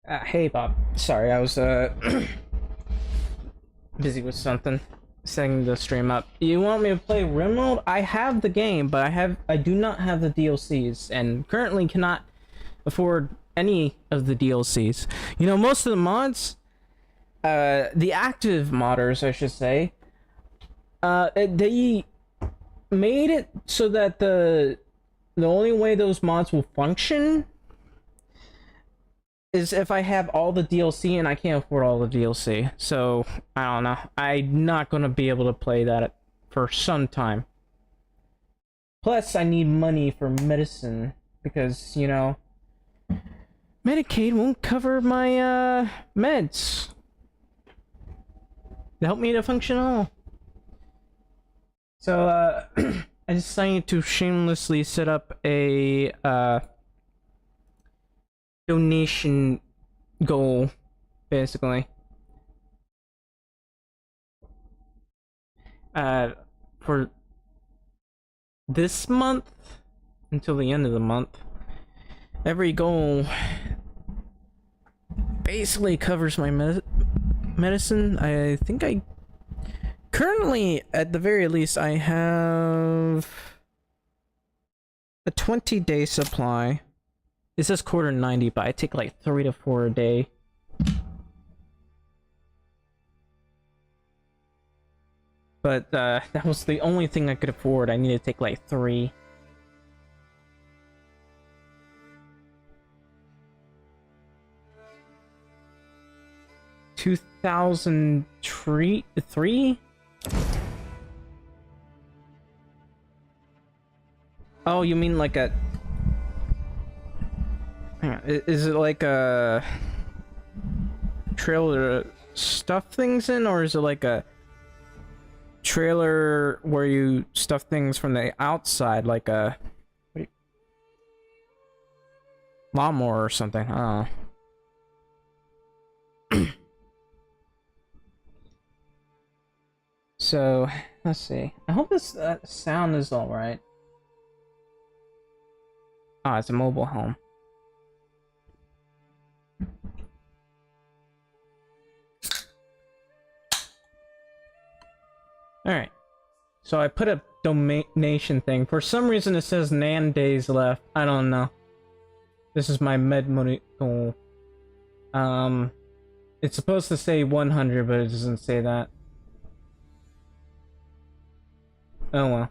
Hey Bob. Sorry, I was busy with something, setting the stream up. You want me to play Rim Mode? I have the game, but I do not have the DLCs, and currently cannot afford any of the DLCs. You know, most of the mods, the active modders, I should say, they made it so that the only way those mods will function is if I have all the DLC, and I can't afford all the DLC. So, I don't know. I'm not gonna be able to play that for some time. Plus, I need money for medicine, because, you know, Medicaid won't cover my, meds. To help me to function at all. So, I decided to shamelessly set up a, donation goal, basically. For this month, until the end of the month, every goal basically covers my medicine. I think currently, at the very least, I have a 20-day supply. It says quarter 90, but I take like 3 to 4 a day. But that was the only thing I could afford. I need to take like 3. $2,003? Oh, you mean like a... Is it like a trailer to stuff things in, or is it like a trailer where you stuff things from the outside, like a lawnmower or something? I don't know. So, let's see. I hope this sound is alright. Ah, it's a mobile home. Alright, so I put a donation thing. For some reason it says Nan days left. I don't know. This is my med money goal. It's supposed to say 100, but it doesn't say that. Oh well.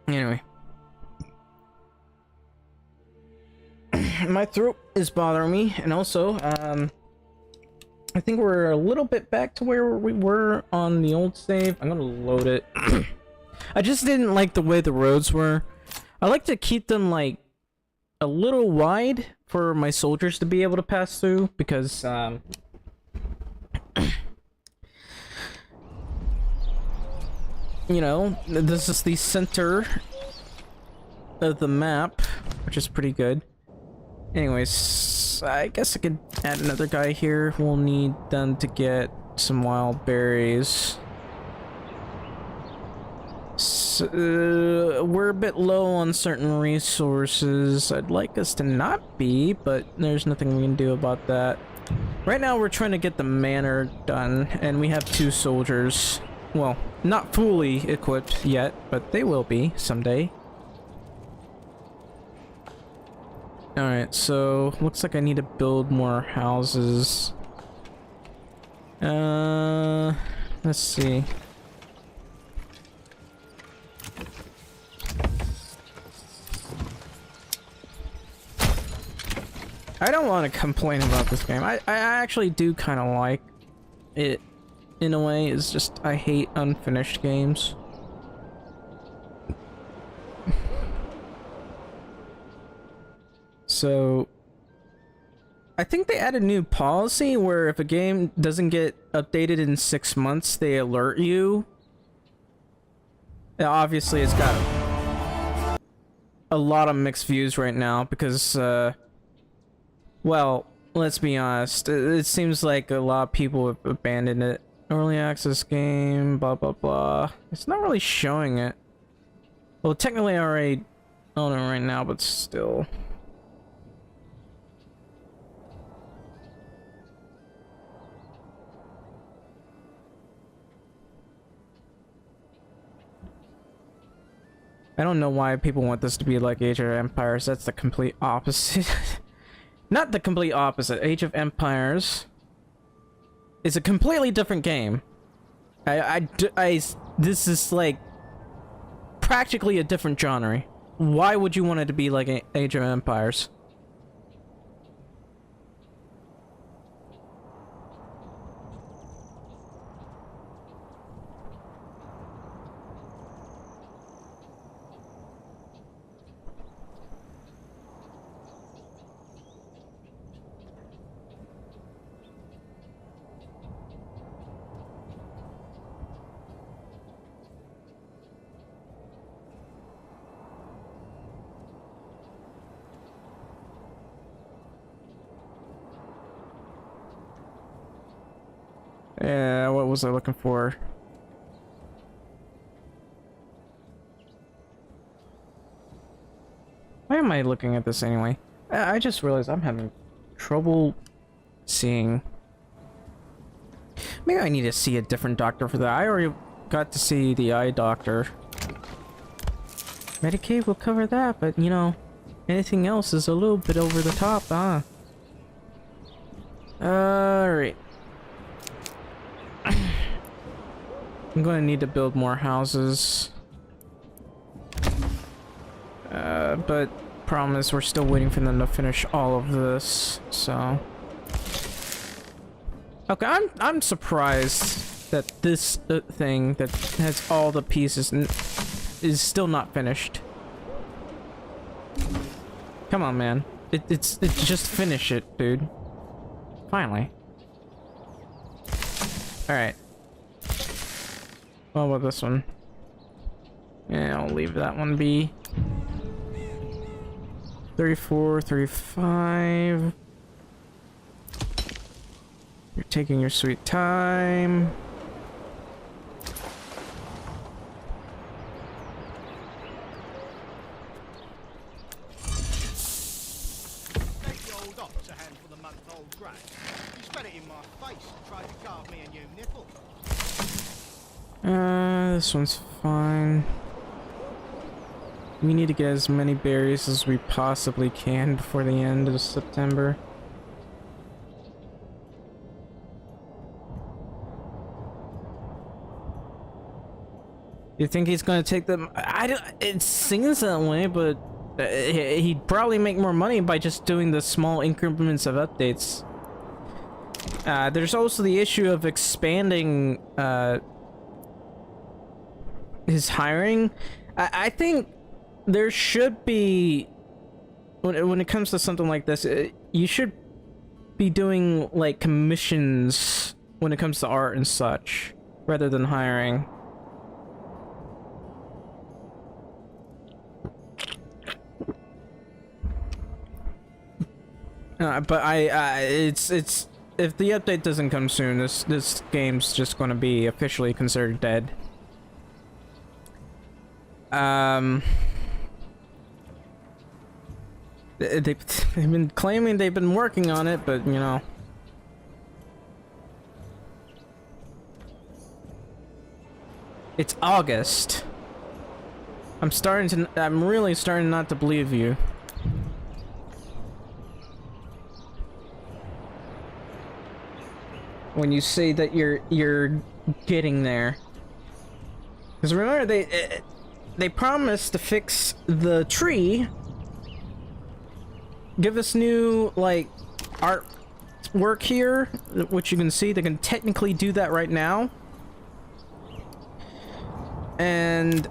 Anyway. My throat is bothering me, and also, I think we're a little bit back to where we were on the old save. I'm gonna load it. I just didn't like the way the roads were. I like to keep them, like, a little wide for my soldiers to be able to pass through, because, you know, this is the center of the map, which is pretty good. Anyways, I guess I could add another guy here. We'll need them to get some wild berries. So, we're a bit low on certain resources. I'd like us to not be, but there's nothing we can do about that. Right now we're trying to get the manor done, and we have 2 soldiers. Well, not fully equipped yet, but they will be someday. Alright, so looks like I need to build more houses. Let's see. I don't want to complain about this game. I actually do kind of like it in a way. It's just I hate unfinished games. So, I think they added a new policy where if a game doesn't get updated in 6 months, they alert you. Now, obviously, it's got a lot of mixed views right now because, well, let's be honest. It seems like a lot of people have abandoned it. Early access game, blah, blah, blah. It's not really showing it. Well, technically I already own it right now, but still. I don't know why people want this to be like Age of Empires. That's the complete opposite. Not the complete opposite. Age of Empires is a completely different game. This is like practically a different genre. Why would you want it to be like Age of Empires? Yeah, what was I looking for? Why am I looking at this anyway? I just realized I'm having trouble seeing. Maybe I need to see a different doctor for that. I already got to see the eye doctor. Medicaid will cover that, but you know, anything else is a little bit over the top, huh? Alright. I'm gonna need to build more houses. But problem is we're still waiting for them to finish all of this, so. Okay, I'm surprised that this thing that has all the pieces is still not finished. Come on, man. It's just finish it, dude. Finally. Alright. What about this one? Yeah, I'll leave that one be. 34, 35. You're taking your sweet time. This one's fine. We need to get as many berries as we possibly can before the end of September. You think he's gonna take them? It seems that way, but he'd probably make more money by just doing the small increments of updates. There's also the issue of expanding his hiring. I think there should be, when it comes to something like this, you should be doing like commissions when it comes to art and such, rather than hiring. But it's if the update doesn't come soon, this game's just gonna be officially considered dead. They've been claiming they've been working on it, but you know. It's August. I'm really starting not to believe you. When you say that you're getting there. Because remember, they promised to fix the tree, give us new like artwork here, which you can see they can technically do that right now, and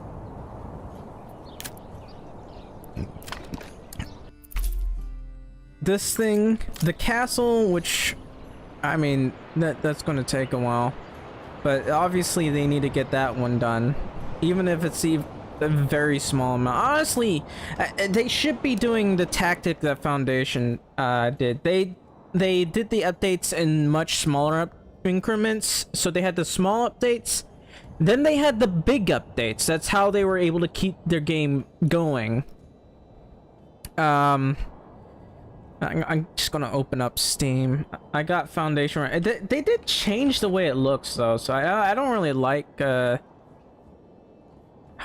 this thing, the castle, which I mean that's going to take a while, but obviously they need to get that one done, even if it's a very small amount. Honestly, they should be doing the tactic that Foundation did. They did the updates in much smaller increments, so they had the small updates, Then they had the big updates. That's how they were able to keep their game going. I'm just gonna open up Steam. I got Foundation right. They did change the way it looks though, so I don't really like how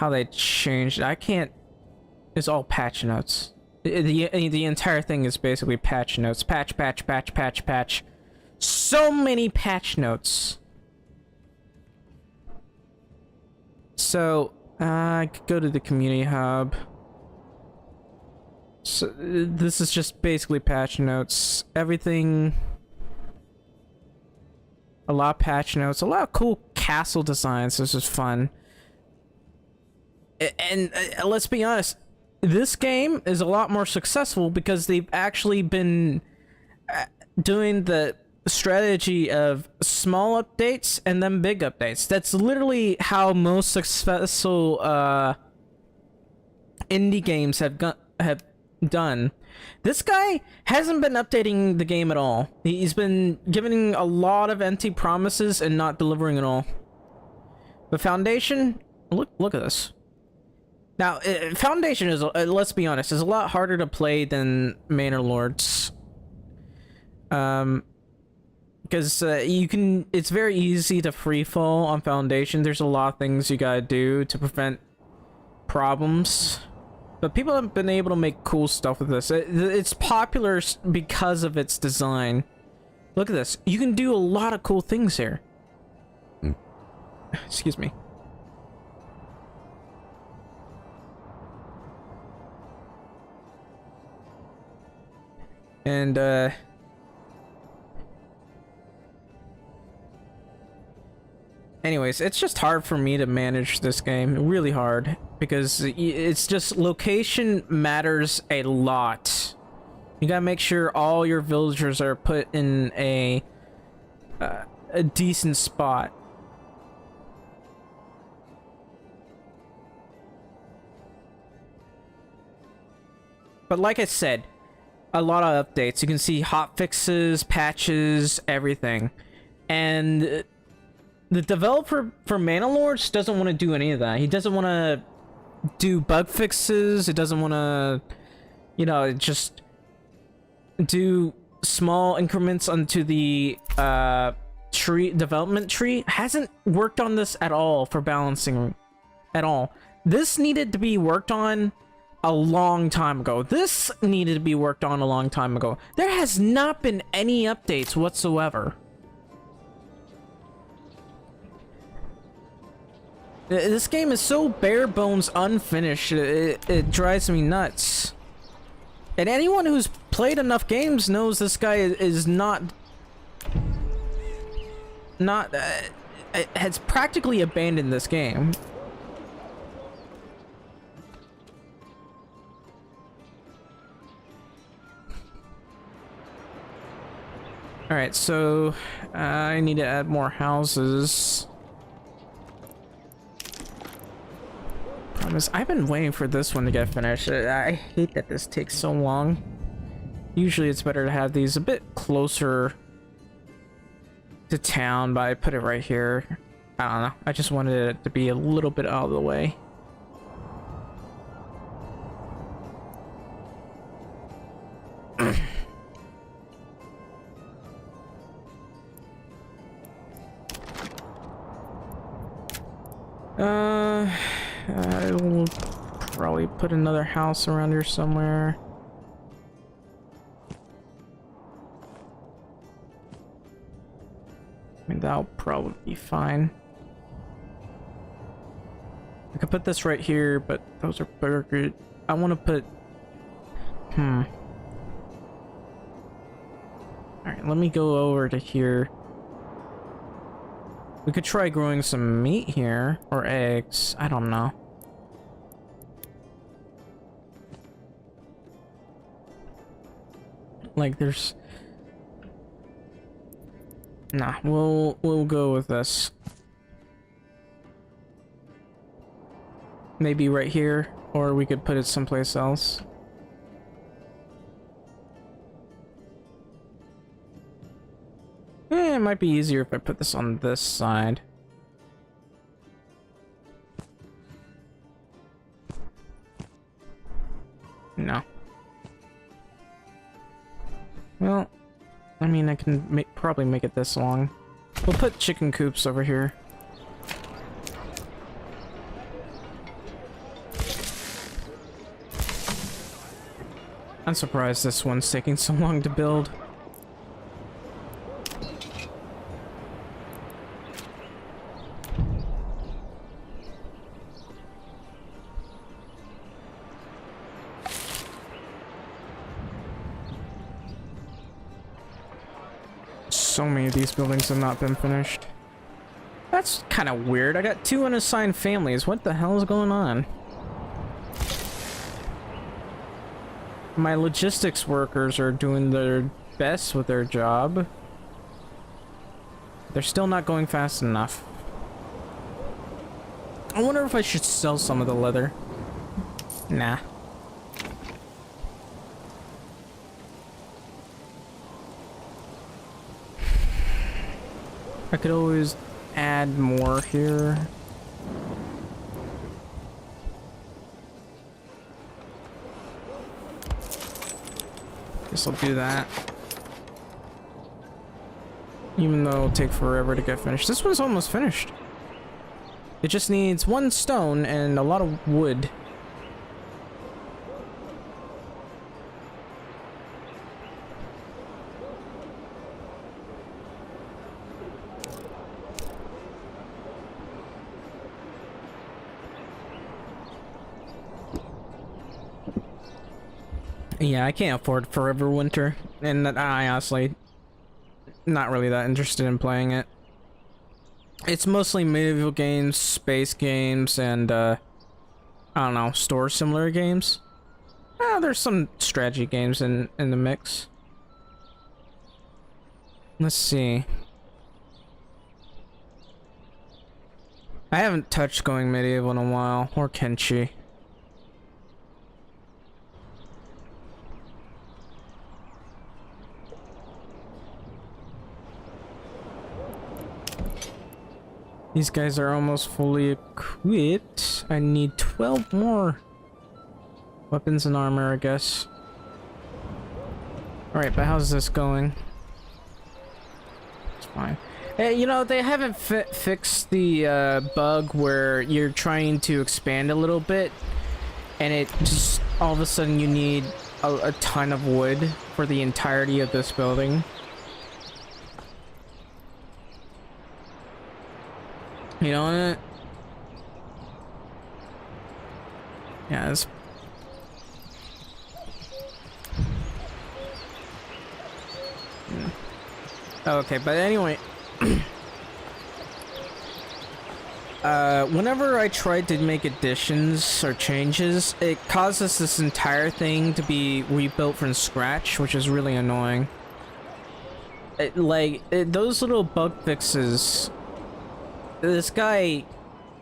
they changed it. I can't. It's all patch notes. The entire thing is basically patch notes. Patch. So many patch notes. So I could go to the community hub. So this is just basically patch notes. Everything. A lot of patch notes. A lot of cool castle designs. This is fun. And let's be honest. This game is a lot more successful because they've actually been doing the strategy of small updates and then big updates. That's literally how most successful indie games have done. This guy hasn't been updating the game at all. He's been giving a lot of empty promises and not delivering at all. The Foundation, look at this. Now, Foundation is, let's be honest, is a lot harder to play than Manor Lords. Because it's very easy to free fall on Foundation. There's a lot of things you gotta do to prevent problems. But people have been able to make cool stuff with this. It's popular because of its design. Look at this. You can do a lot of cool things here. Excuse me. And, anyways, it's just hard for me to manage this game. Really hard. Because it's just, location matters a lot. You gotta make sure all your villagers are put in a decent spot. But like I said, a lot of updates. You can see hot fixes, patches, everything. And the developer for Manor Lords doesn't want to do any of that. He doesn't want to do bug fixes. He doesn't want to, you know, just do small increments onto the development tree. Hasn't worked on this at all for balancing at all. This needed to be worked on a long time ago. This needed to be worked on a long time ago. There has not been any updates whatsoever. This game is so bare bones unfinished, it drives me nuts. And anyone who's played enough games knows this guy is has practically abandoned this game. Alright, so I need to add more houses. Promise, I've been waiting for this one to get finished. I hate that this takes so long. Usually it's better to have these a bit closer to town, but I put it right here. I don't know. I just wanted it to be a little bit out of the way. I will probably put another house around here somewhere. I mean, that'll probably be fine. I could put this right here, but those are bigger. I want to put... Alright, let me go over to here. We could try growing some meat here, or eggs. I don't know. Like, there's... Nah, we'll go with this. Maybe right here, or we could put it someplace else. It might be easier if I put this on this side. No. Well, I mean, I can probably make it this long. We'll put chicken coops over here. I'm surprised this one's taking so long to build. So many of these buildings have not been finished. That's kind of weird. I got 2 unassigned families. What the hell is going on? My logistics workers are doing their best with their job. They're still not going fast enough. I wonder if I should sell some of the leather. Nah. I could always add more here. Guess I'll do that. Even though it'll take forever to get finished. This one's almost finished. It just needs 1 stone and a lot of wood. Yeah, I can't afford Forever Winter, and I honestly not really that interested in playing it. It's mostly medieval games, space games, and I don't know, store similar games. There's some strategy games in the mix. Let's see. I haven't touched going medieval in a while, or Kenshi. These guys are almost fully equipped. I need 12 more weapons and armor, I guess. Alright, but how's this going? It's fine. Hey, you know, they haven't fixed the bug where you're trying to expand a little bit, and it just all of a sudden you need a ton of wood for the entirety of this building. You know, yeah, it's okay, but anyway, whenever I tried to make additions or changes, it causes this entire thing to be rebuilt from scratch, which is really annoying. Those little bug fixes. This guy,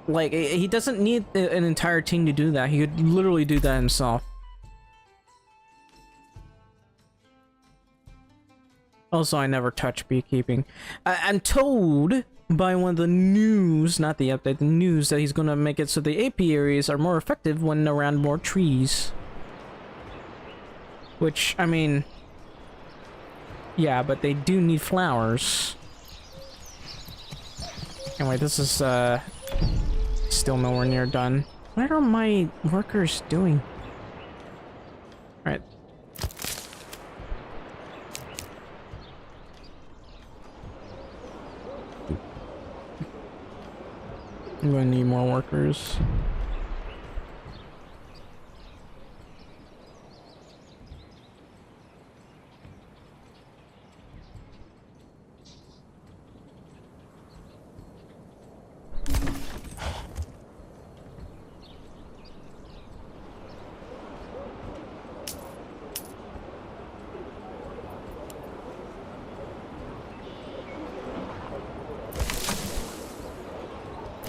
like, he doesn't need an entire team to do that. He could literally do that himself. Also, I never touch beekeeping. I'm told by one of the news, not the update, the news, that he's gonna make it so the apiaries are more effective when around more trees. Which, I mean, yeah, but they do need flowers. Anyway, this is still nowhere near done. What are my workers doing? Alright. I'm gonna need more workers.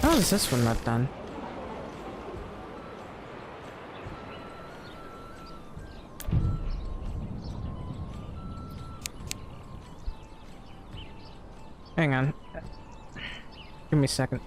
How is this one not done? Hang on. Give me a second.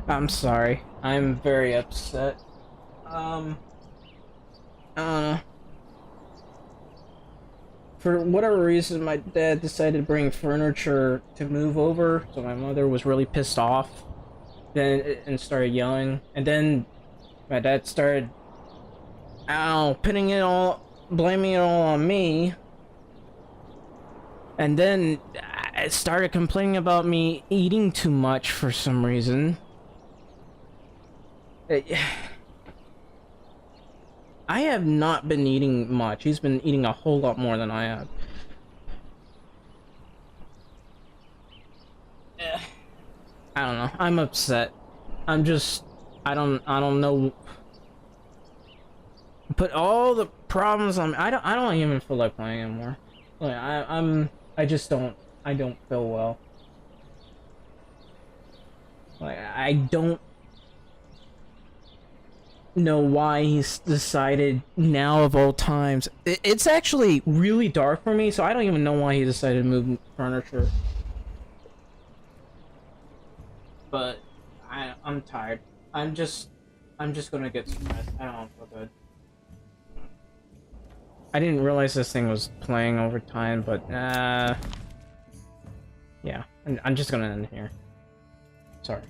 I'm sorry. I'm very upset. I don't know. For whatever reason, my dad decided to bring furniture to move over, so my mother was really pissed off. Then and started yelling, and then my dad started, I don't know, blaming it all on me. And then I started complaining about me eating too much for some reason. I have not been eating much. He's been eating a whole lot more than I have. I don't know. I'm upset. I'm just, I don't know. Put all the problems on. I don't even feel like playing anymore. Like I just don't. I don't feel well. Like I don't know why he's decided now of all times. It's actually really dark for me, so I don't even know why he decided to move furniture. But I'm tired. I'm just gonna get stressed. I don't feel good. I didn't realize this thing was playing over time, but yeah. I'm just gonna end here. Sorry.